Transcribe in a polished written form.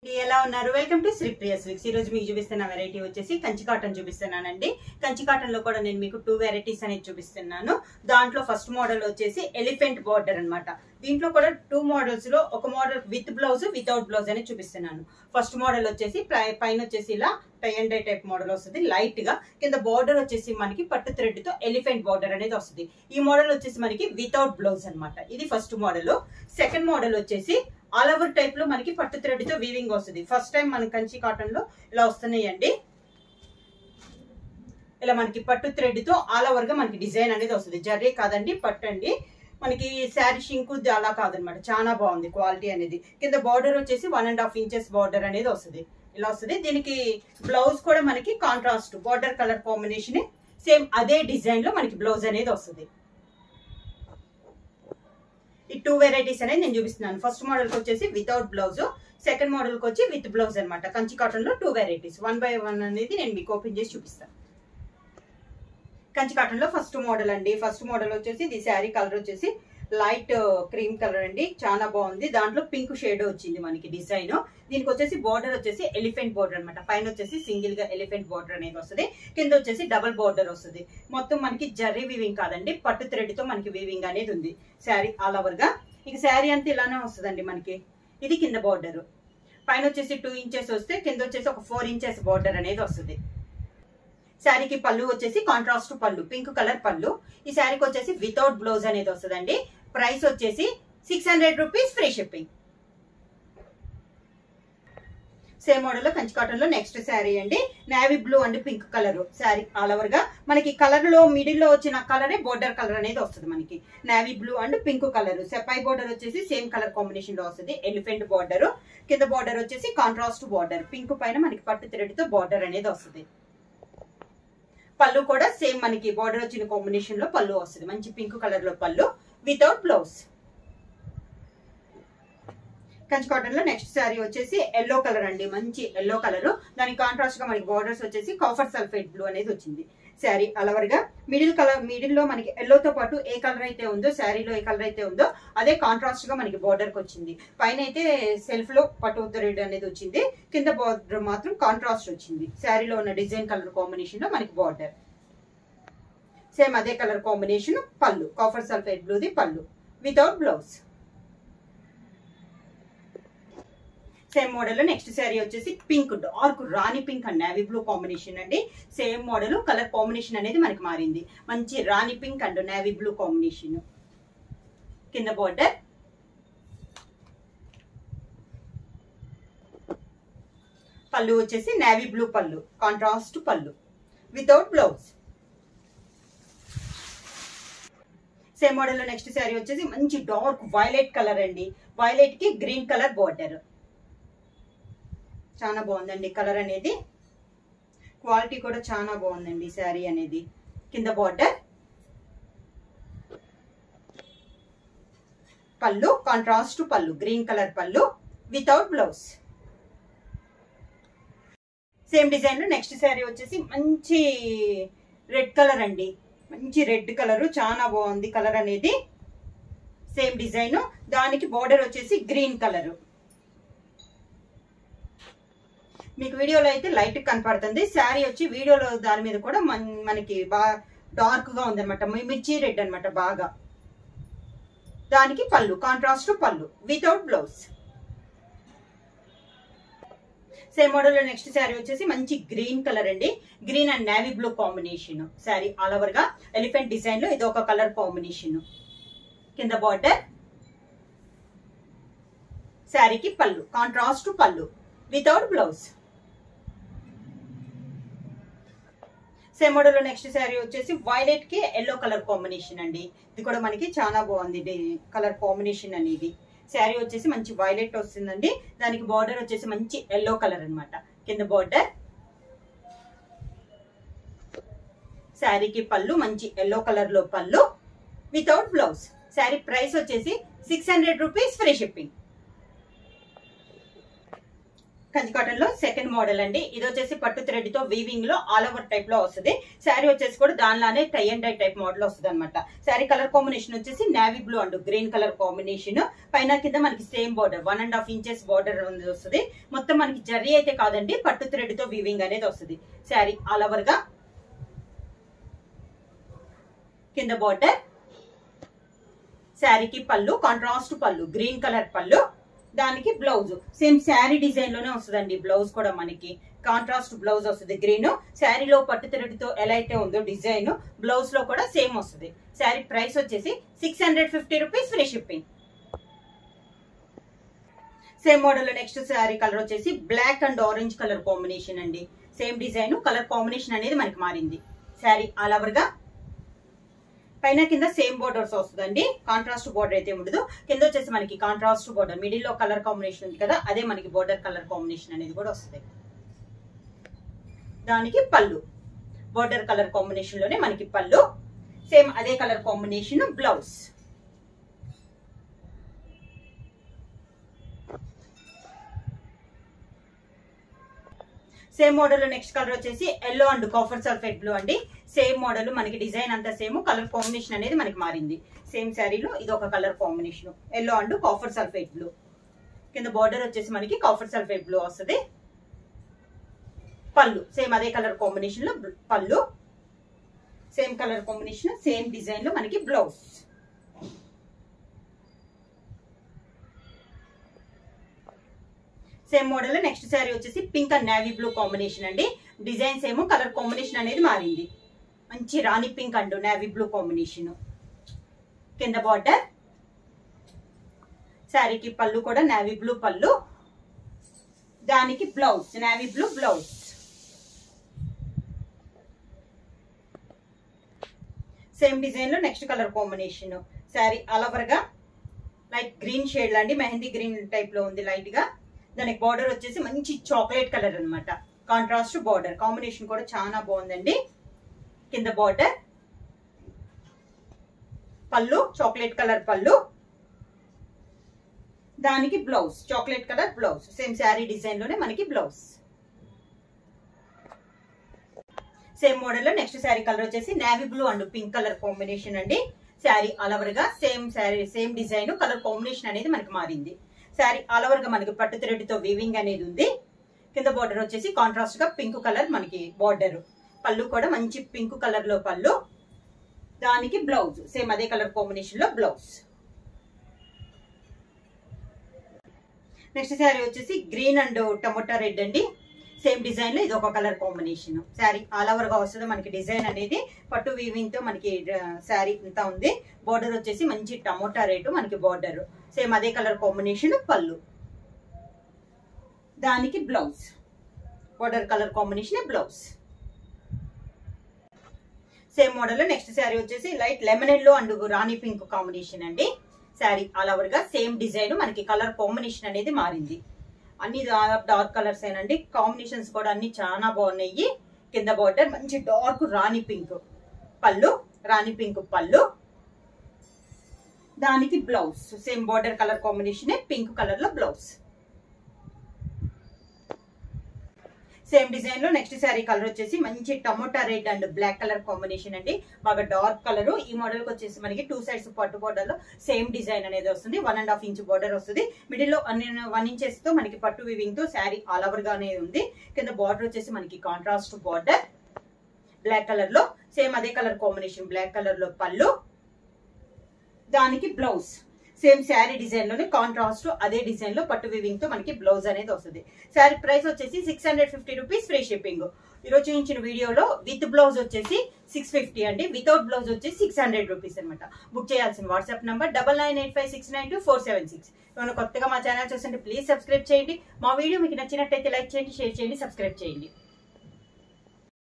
ఎలా ఉన్నారు? Welcome to Sri Priya Silks. ఈ రోజు మీకు చూపిస్తున్న వెరైటీ వచ్చేసి కంచి కాటన్ చూపిస్తున్నానండి. కంచి కాటన్ లో కూడా నేను మీకు 2 వెరైటీస్ అనేది చూపిస్తున్నాను. దాంట్లో ఫస్ట్ మోడల్ వచ్చేసి ఎలిఫెంట్ బార్డర్ అన్నమాట. దీంట్లో కూడా 2 మోడల్స్ లో ఒక model with blouse without blouse అనేది చూపిస్తున్నాను. ఫస్ట్ మోడల్ వచ్చేసి పైన వచ్చేసి ఇలా tie and dye type model వస్తుంది. లైట్ గా కింద బార్డర్ వచ్చేసి మనకి పట్టు థ్రెడ్ తో ఎలిఫెంట్ బార్డర్ అనేది వస్తుంది. ఈ మోడల్ వచ్చేసి మనకి వితౌట్ బ్లౌజ్ అన్నమాట. ఇది ఫస్ట్ మోడల్. సెకండ్ మోడల్ వచ్చేసి ఆల్ ఓవర్ టైప్ లో మనకి పట్టు థ్రెడ్ తో వీవింగ్ వస్తుంది. ఫస్ట్ టైం మన కంచి కాటన్ లో ఇలా వస్తున్నాయండి. ఇలా మనకి పట్టు థ్రెడ్ తో ఆల్ ఓవర్ గా మనకి డిజైన్ అనేది వస్తుంది. జర్రీ కాదండి, పట్టు అండి. మనకి శారీ షింకు అలా కాదనమాట. చాలా బాగుంది క్వాలిటీ అనేది. కింద బార్డర్ వచ్చేసి 1.5 ఇంచెస్ బార్డర్ అనేది వస్తుంది. ఇలా వస్తుంది. దీనికి బ్లౌజ్ కూడా మనకి contrast border colour combination same అదే డిజైన్ లో మనకి బ్లౌజ్ అనేది వస్తుంది. ఈ 2 వెరైటీస్ అనేది నేను చూపిస్తున్నాను. ఫస్ట్ మోడల్ కి వచ్చేసి వితౌట్ బ్లౌజ్, సెకండ్ మోడల్ కి వచ్చి విత్ బ్లౌజ్ అనమాట. కంచి కాటన్ లో 2 వెరైటీస్ 1 by 1 అనేది నేను మీకు ఓపెన్ చేసి చూపిస్తాను. కంచి కాటన్ లో ఫస్ట్ మోడల్ అండి. ఫస్ట్ మోడల్ వచ్చేసి ఇది శారీ కలర్ వచ్చేసి లైట్ క్రీమ్ కలర్ అండి. చాలా బాగుంది. దాంట్లో పింక్ షేడ్ వచ్చింది మనకి డిజైన్. దీనికి వచ్చేసి బార్డర్ వచ్చేసి ఎలిఫెంట్ బార్డర్ అనమాట. పైన వచ్చేసి సింగిల్ గా ఎలిఫెంట్ బార్డర్ అనేది వస్తుంది. కింద వచ్చేసి డబుల్ బార్డర్ వస్తుంది. మొత్తం మనకి జర్రీ వీవింగ్ కాదండి, పట్టు థ్రెడ్ తో మనకి వీవింగ్ అనేది ఉంది. శారీ ఆల్ ఓవర్ గా ఇక శారీ అంతా ఇలానే వస్తుందండి మనకి. ఇది కింద బార్డర్. పైన వచ్చేసి 2 ఇంచెస్ వస్తే కింద వచ్చేసి ఒక 4 ఇంచెస్ బార్డర్ అనేది వస్తుంది. శారీకి పళ్ళు వచ్చేసి కాంట్రాస్ట్ పళ్ళు, పింక్ కలర్ పళ్ళు. ఈ శారీకి వచ్చేసి వితౌట్ బ్లౌజ్ అనేది వస్తుందండి. ప్రైస్ వచ్చేసి 600 rupees, free shipping. Same model లో కంచి కాటన్ లో నెక్స్ట్ శారీ అండి. Navy blue and pink colour sari all over గా మనకి కలర్ లో మిడిల్ లో వచ్చిన కలరే బోర్డర్ కలర్ అనేది వస్తుంది మనకి. Navy blue and pink colour. పై బోర్డర్ వచ్చేసి సేమ్ కలర్ కాంబినేషన్ లో వస్తుంది. Elephant border. కింద బార్డర్ వచ్చేసి కాంట్రాస్ట్ బార్డర్. పింక్ పైన మనకి పట్టు థ్రెడ్ తో బార్డర్ అనేది వస్తుంది. పళ్ళు కూడా సేమ్ మనకి బార్డర్ వచ్చిన కాంబినేషన్ లో పళ్ళు వస్తుంది. మంచి పింక్ కలర్ లో పళ్ళు వితౌట్ బ్లౌజ్. కంచి కాటన్ లో నెక్స్ట్ శారీ వచ్చేసి ఎల్లో కలర్ అండి. మంచి ఎల్లో కలర్. దానికి కాంట్రాస్ట్ గా మనకి బార్డర్స్ వచ్చేసి కాఫర్ సల్ఫేట్ బ్లూ అనేది వచ్చింది. శారీ అలవర్ గా మిడిల్ లో మనకి ఎల్లో తో పాటు ఏ కలర్ అయితే ఉందో శారీలో ఏ కలర్ అయితే ఉందో అదే కాంట్రాస్ట్ గా మనకి బార్డర్ కి వచ్చింది. పైన అయితే సెల్ఫ్ లో పట్టు థ్రెడ్ అనేది వచ్చింది. కింద బార్డర్ మాత్రం కాంట్రాస్ట్ వచ్చింది. శారీలో ఉన్న డిజైన్ కలర్ కాంబినేషన్ లో మనకి బార్డర్ సేమ్ అదే కలర్ కాంబినేషన్. పళ్ళు కాఫర్ సల్ఫేట్ బ్లూది పళ్ళు without blouse. Same model next sari వచ్చేసి pink dark rani pink and navy blue combination అండి. సేమ్ మోడల్ కలర్ కాంబినేషన్ అనేది మనకి మారింది. మంచి rani pink and navy blue combination. కింద బార్డర్ పళ్ళు వచ్చేసి నేవీ బ్లూ పళ్ళు కాంట్రాస్ట్ పళ్ళు వితౌట్ బ్లౌజ్. సేమ్ మోడల్ లో నెక్స్ట్ శారీ వచ్చేసి మంచి డార్క్ వైలెట్ కలర్ అండి. వైలెట్ కి గ్రీన్ కలర్ బార్డర్. చాలా బాగుందండి కలర్ అనేది. క్వాలిటీ కూడా చాలా బాగుందండి శారీ అనేది. కింద బార్డర్ పళ్ళు కాంట్రాస్ట్ పళ్ళు గ్రీన్ కలర్ పళ్ళు వితౌట్ బ్లౌజ్. సేమ్ డిజైన్ లో నెక్స్ట్ శారీ వచ్చేసి మంచి రెడ్ కలర్ అండి. మంచి రెడ్ కలర్. చాలా బాగుంది కలర్ అనేది. Same design. దానికి బార్డర్ వచ్చేసి గ్రీన్ కలర్. మీకు వీడియోలో అయితే లైట్ కనపడుతుంది. శారీ వచ్చి వీడియోలో దాని మీద కూడా మనకి బాగా డార్క్ గా ఉంది అనమాట. మిర్చి రెడ్ అనమాట బాగా. దానికి పళ్ళు కాంట్రాస్ట్ పళ్ళు వితౌట్ బ్లౌజ్. సేమ్ మోడల్ లో నెక్స్ట్ శారీ వచ్చేసి మంచి గ్రీన్ కలర్ అండి. Green and navy blue combination. Sari all over గా ఎలిఫెంట్ డిజైన్ లో ఇది ఒక కలర్ కాంబినేషన్. కింద బార్డర్. శారీకి పళ్ళు కాంట్రాస్ట్ పళ్ళు వితౌట్ బ్లౌజ్. సేమ్ మోడల్ లో నెక్స్ట్ శారీ వచ్చేసి వైలెట్ కి ఎల్లో కలర్ కాంబినేషన్ అండి. ఇది కూడా మనకి చాలా బాగుంది కలర్ కాంబినేషన్ అనేది. శారీ వచ్చేసి మంచి వైలెట్ వస్తుందండి. దానికి బార్డర్ వచ్చేసి మంచి ఎల్లో కలర్ అనమాట. కింద బార్డర్. శారీకి పళ్ళు మంచి ఎల్లో కలర్ లో పళ్ళు వితౌట్ బ్లౌజ్. శారీ ప్రైస్ వచ్చేసి 600 rupees, free shipping. Kanchi cotton లో సెకండ్ మోడల్ అండి. ఇది వచ్చేసి పట్టు థ్రెడ్ తో వీవింగ్ లో ఆల్ ఓవర్ టైప్ లో వస్తుంది. శారీ వచ్చేసి కూడా దానిలానే tie and dye type model వస్తుంది అనమాట. శారీ కలర్ కాంబినేషన్ వచ్చేసి navy blue and green colour combination. పైన కింద మనకి సేమ్ బార్డర్ 1.5 ఇంచెస్ బార్డర్ వస్తుంది. మొత్తం మనకి జరీ అయితే కాదండి, పట్టు థ్రెడ్ తో వీవింగ్ అనేది వస్తుంది. శారీ ఆల్ ఓవర్ గా కింద బార్డర్, శారీకి పళ్ళు కాంట్రాస్ట్ పళ్ళు గ్రీన్ కలర్ పళ్ళు, దానికి బ్లౌజ్ సేమ్ శారీ డిజైన్ లోనే వస్తుందండి. బ్లౌజ్ కూడా మనకి కాంట్రాస్ట్ బ్లౌజ్ వస్తుంది గ్రీన్. శారీలో పట్టు థ్రెడ్ తో ఎలా అయితే ఉందో డిజైన్, బ్లౌజ్ లో కూడా సేమ్ వస్తుంది. శారీ ప్రైస్ వచ్చేసి 650 rupees, free shipping. Same model లో నెక్స్ట్ శారీ కలర్ వచ్చేసి black and orange colour combination అండి. సేమ్ డిజైన్, కలర్ కాంబినేషన్ అనేది మనకి మారింది. శారీ ఆల్ ఓవర్ గా పైన కింద సేమ్ బోర్డర్స్ వస్తుందండి. కాంట్రాస్ట్ బోర్డర్ అయితే ఉండదు. కింద వచ్చేసి మనకి కాంట్రాస్ట్ బోర్డర్, మిడిల్ లో కలర్ కాంబినేషన్ ఉంది కదా, అదే మనకి బోర్డర్ కలర్ కాంబినేషన్ అనేది కూడా వస్తుంది. దానికి పళ్ళు బోర్డర్ కలర్ కాంబినేషన్ లోనే మనకి పళ్ళు, సేమ్ అదే colour combination blouse. Same model next colour వచ్చేసి yellow and copper sulphate blue అండి. సేమ్ మోడల్ మనకి డిజైన్ అంతా సేమ్, కలర్ కాంబినేషన్ అనేది మనకి మారింది. సేమ్ శారీలో ఇది ఒక colour combination yellow and copper sulphate blue. కింద బార్డర్ వచ్చేసి మనకి కాఫర్ సల్ఫేట్ బ్లూ వస్తుంది. పళ్ళు సేమ్ అదే కలర్ కాంబినేషన్ లో పళ్ళు, same colour combination same design లో మనకి బ్లౌజ్. సేమ్ మోడల్ లో నెక్స్ట్ శారీ వచ్చేసి pink and navy blue combination అండి. డిజైన్స్ ఏమో కలర్ కాంబినేషన్ అనేది మారింది. మంచి rani pink and navy blue combination. కింద బార్డర్, శారీకి పళ్ళు కూడా నేవీ బ్లూ పళ్ళు, దానికి blouse navy blue blouse. Same design లో next colour combination. Sari all over గా లైట్ గ్రీన్ షేడ్ లాంటి మెహందీ గ్రీన్ టైప్ లో ఉంది లైట్ గా. దానికి బార్డర్ వచ్చేసి మంచి చాక్లెట్ కలర్ అనమాట. కాంట్రాస్ట్ బార్డర్ కాంబినేషన్ కూడా చాలా బాగుందండి. కింద బార్డర్, పళ్ళు చాక్లెట్ కలర్ పళ్ళు, దానికి blouse chocolate colour blouse. Same sari design లోనే మనకి బ్లౌజ్. సేమ్ మోడల్ లో నెక్స్ట్ శారీ కలర్ వచ్చేసి navy blue and pink colour combination అండి. శారీ ఆల్ ఓవర్ గా same sari same design, colour combination అనేది మనకి మారింది. శారీ ఆల్ ఓవర్ గా మనకి పట్టు థ్రెడ్ తో వీవింగ్ అనేది ఉంది. కింద బార్డర్ వచ్చేసి కాంట్రాస్ట్ గా పింక్ కలర్ మనకి బార్డర్. పళ్ళు కూడా మంచి పింక్ కలర్ లో పళ్ళు, దానికి బ్లౌజ్ సేమ్ అదే కలర్ కాంబినేషన్ లో బ్లౌజ్. నెక్స్ట్ శారీ వచ్చేసి గ్రీన్ అండ్ టమోటా రెడ్ అండి. సేమ్ డిజైన్ లో ఇది ఒక colour combination. Sari all over గా వస్తుంది మనకి డిజైన్ అనేది పట్టు వీవింగ్ తో మనకి శారీ అంతా ఉంది. బార్డర్ వచ్చేసి మంచి టమోటా రెడ్ మనకి బార్డర్, సేమ్ అదే కలర్ కాంబినేషన్ పళ్ళు, దానికి blouse border colour combination blouse. Same model లో నెక్స్ట్ శారీ వచ్చేసి light lemon yellow and Rani pink combination అండి. శారీ ఆల్ ఓవర్ గా సేమ్ డిజైన్, మనకి కలర్ కాంబినేషన్ అనేది మారింది. అన్ని డార్క్ కలర్స్ ఏనండి. కాంబినేషన్స్ కూడా అన్ని చాలా బాగున్నాయి. కింద బార్డర్ మంచి డార్క్ రాణి పింక్ పళ్ళు, రాణి పింక్ పళ్ళు, దానికి blouse same border colour combination pink colour లో బ్లౌజ్. సేమ్ డిజైన్ లో నెక్స్ట్ శారీ కలర్ వచ్చేసి మంచి tomato red and black colour combination అండి. బాగా డార్క్ కలర్. ఈ మోడల్ కి వచ్చేసి మనకి 2 సైడ్స్ పట్టు బోర్డర్ లో సేమ్ డిజైన్ అనేది వస్తుంది. 1.5 ఇంచ్ బోర్డర్ వస్తుంది. మిడిల్ లో 1 ఇంచెస్ తో మనకి పట్టు వీవింగ్ తో శారీ ఆల్ ఓవర్ గానే ఉంది. కింద బార్డర్ వచ్చేసి మనకి కాంట్రాస్ట్ బార్డర్ బ్లాక్ కలర్ లో, సేమ్ అదే కలర్ కాంబినేషన్ బ్లాక్ కలర్ లో పళ్ళు, దానికి బ్లౌజ్ సేమ్ శారీ డిజైన్ లోనే కాంట్రాస్ట్ అదే డిజైన్ లో పట్టు వీవింగ్ తో మనకి బ్లౌజ్ అనేది వస్తుంది. శారీ ప్రైస్ వచ్చేసి 650 రూపీస్, ఫ్రీ షిప్పింగ్. ఈరోజు చూపించిన వీడియోలో విత్ బ్లౌజ్ వచ్చేసి 650 అండి. వితౌట్ బ్లౌజ్ వచ్చేసి 600 రూపీస్ అనమాట. బుక్ చేయాల్సిన వాట్సాప్ నంబర్ 9985692476. ఏమైనా కొత్తగా మా ఛానల్ చూస్తుంటే ప్లీజ్ సబ్స్క్రైబ్ చేయండి. మా వీడియో మీకు నచ్చినట్టయితే లైక్ చేయండి, షేర్ చేయండి, సబ్స్క్రైబ్ చేయండి.